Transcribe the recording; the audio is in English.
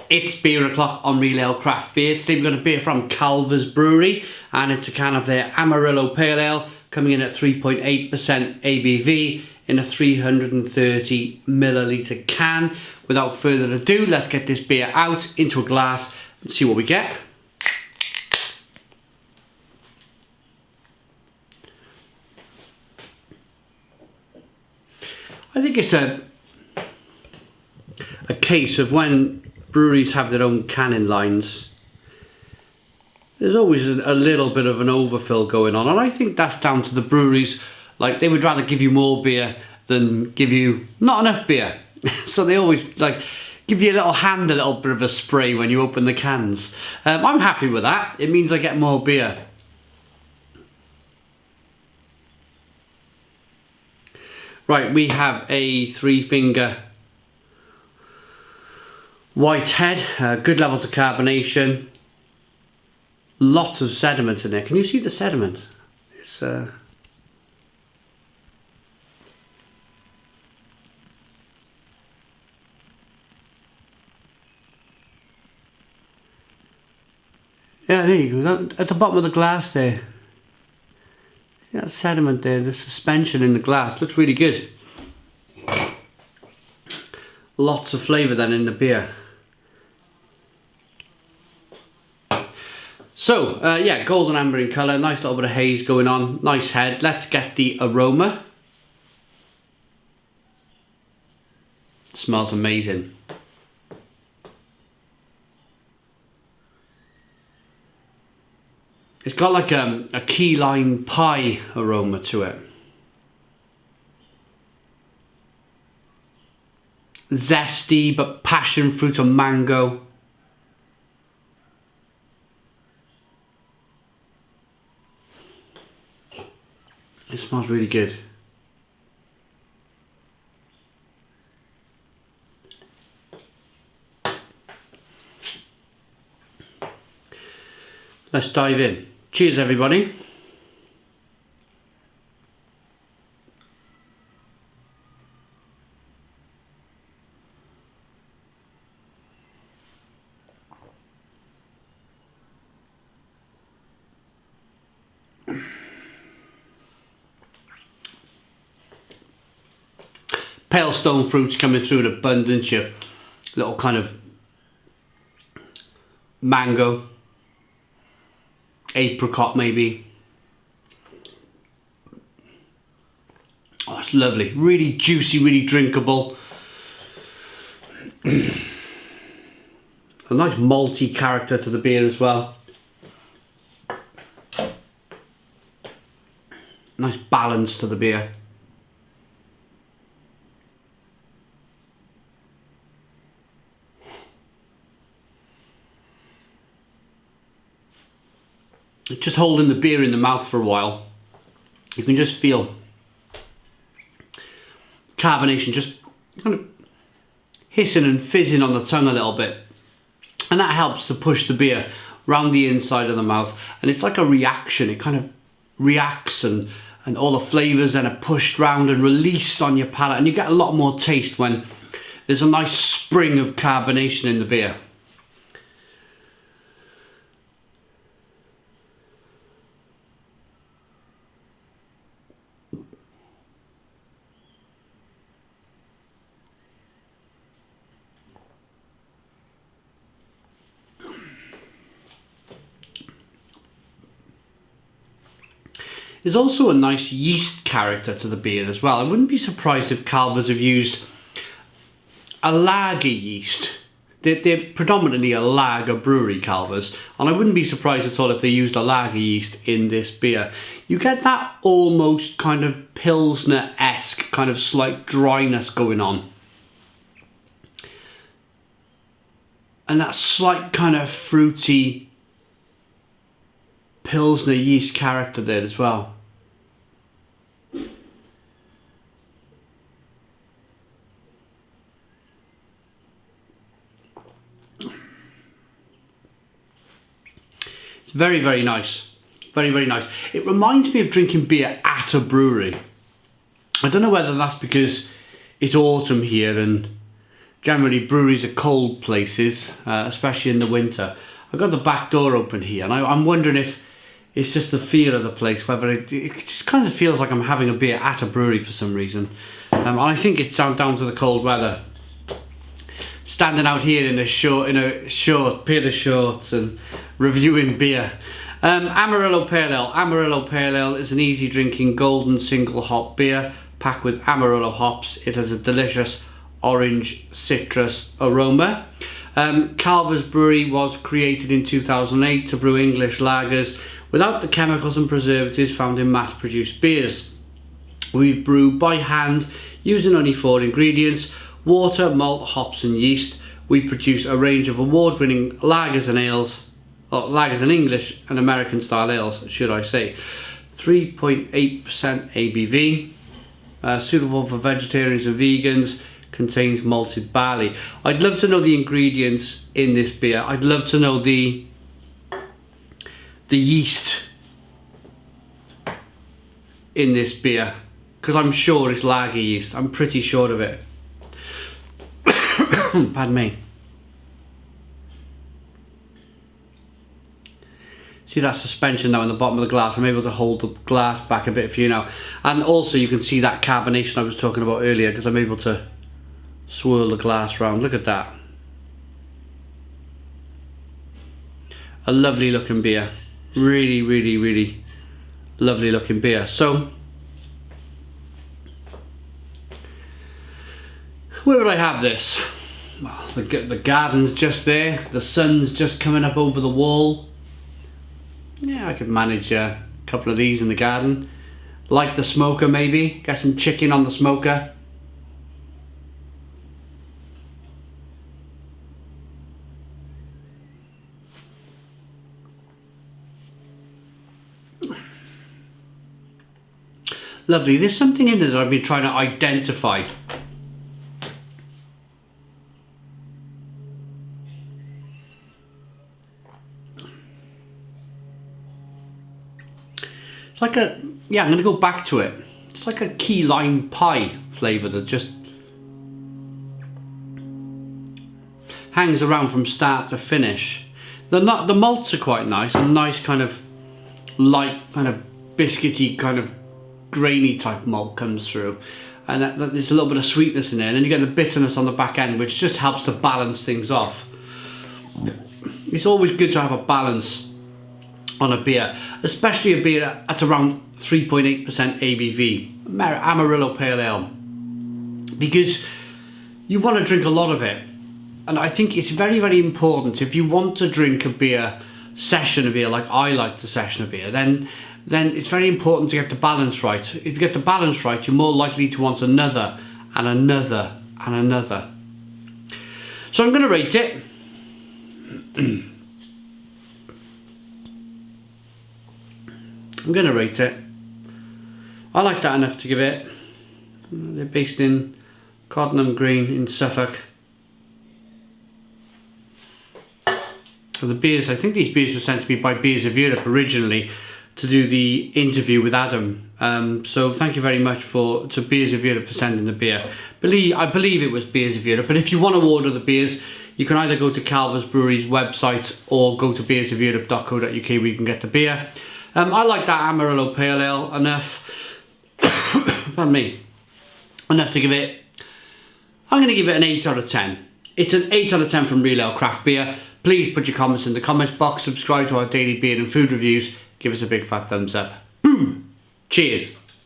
It's beer o'clock on Real Ale Craft Beer. Today we've got a beer from Calvors Brewery, and it's a can of their Amarillo Pale Ale, coming in at 3.8% ABV in a 330 milliliter can. Without further ado, let's get this beer out into a glass and see what we get. I think it's a case of when breweries have their own canning lines, there's always a little bit of an overfill going on, and I think that's down to the breweries. Like, they would rather give you more beer than give you not enough beer. So they always like give you a little bit of a spray when you open the cans. I'm happy with that. It means I get more beer. Right, we have a 3-finger white head, good levels of carbonation, lots of sediment in there. Can you see the sediment? It's yeah, there you go. At the bottom of the glass there. See that sediment there, the suspension in the glass. Looks really good. Lots of flavour then in the beer. So, yeah, golden amber in colour, nice little bit of haze going on, nice head. Let's get the aroma. It smells amazing. It's got like a key lime pie aroma to it. Zesty, but passion fruit and mango. It smells really good. Let's dive in. Cheers, everybody. Pale stone fruits coming through in abundance. Your little kind of mango, apricot maybe. Oh, it's lovely. Really juicy, really drinkable. A nice malty character to the beer as well. Nice balance to the beer. Just holding the beer in the mouth for a while, you can just feel carbonation just kind of hissing and fizzing on the tongue a little bit, and that helps to push the beer round the inside of the mouth, and it's like a reaction. It kind of reacts, and all the flavours then are pushed round and released on your palate, and you get a lot more taste when there's a nice spring of carbonation in the beer. There's also a nice yeast character to the beer as well. I wouldn't be surprised if Calvors have used a lager yeast. They're predominantly a lager brewery, Calvors, and I wouldn't be surprised at all if they used a lager yeast in this beer. You get that almost kind of Pilsner-esque kind of slight dryness going on. And that slight kind of fruity Pilsner yeast character there as well. It's very, very nice. Very, very nice. It reminds me of drinking beer at a brewery. I don't know whether that's because it's autumn here and generally breweries are cold places, especially in the winter. I've got the back door open here, and I'm wondering if it's just the feel of the place, whether it just kind of feels like I'm having a beer at a brewery for some reason. And I think it's down to the cold weather. Standing out here in a pair of shorts and reviewing beer. Amarillo Pale Ale. Amarillo Pale Ale is an easy drinking golden single hop beer packed with Amarillo hops. It has a delicious orange citrus aroma. Calvors Brewery was created in 2008 to brew English lagers without the chemicals and preservatives found in mass-produced beers. We brew by hand using only 4 ingredients: water, malt, hops and yeast. We produce a range of award-winning lagers and ales, or lagers and English and American style ales, should I say. 3.8% ABV, suitable for vegetarians and vegans, contains malted barley. I'd love to know the ingredients in this beer. I'd love to know the yeast in this beer, because I'm sure it's lager yeast. I'm pretty sure of it. Pardon me. See that suspension now in the bottom of the glass? I'm able to hold the glass back a bit for you now. And also you can see that carbonation I was talking about earlier, because I'm able to swirl the glass round. Look at that. A lovely looking beer. Really, really, really lovely looking beer. So, where would I have this? Well, the garden's just there. The sun's just coming up over the wall. Yeah, I could manage a couple of these in the garden. Light the smoker maybe. Get some chicken on the smoker. Lovely. There's something in there that I've been trying to identify. It's like a, yeah, I'm going to go back to it. It's like a key lime pie flavour that just hangs around from start to finish. The malts are quite nice, a nice kind of light, kind of biscuity, kind of grainy type malt comes through, and there's a little bit of sweetness in there, and then you get the bitterness on the back end, which just helps to balance things off. It's always good to have a balance on a beer, especially a beer at around 3.8% ABV, Amarillo Pale Ale, because you want to drink a lot of it. And I think it's very, very important, if you want to drink a beer, session a beer like I like to session a beer, then it's very important to get the balance right. If you get the balance right, you're more likely to want another and another and another. So I'm going to rate it. I'm going to rate it. I like that enough to give it. They're based in Cottenham Green in Suffolk. So the beers, I think these beers were sent to me by Beers of Europe originally to do the interview with Adam. So thank you very much to Beers of Europe for sending the beer. I believe it was Beers of Europe, but if you want to order the beers, you can either go to Calvors Brewery's website or go to beersofeurope.co.uk where you can get the beer. I like that Amarillo Pale Ale enough, pardon me, enough to give it, I'm going to give it an 8 out of 10. It's an 8 out of 10 from Real Ale Craft Beer. Please put your comments in the comments box, subscribe to our daily beer and food reviews, give us a big fat thumbs up. Boom! Cheers!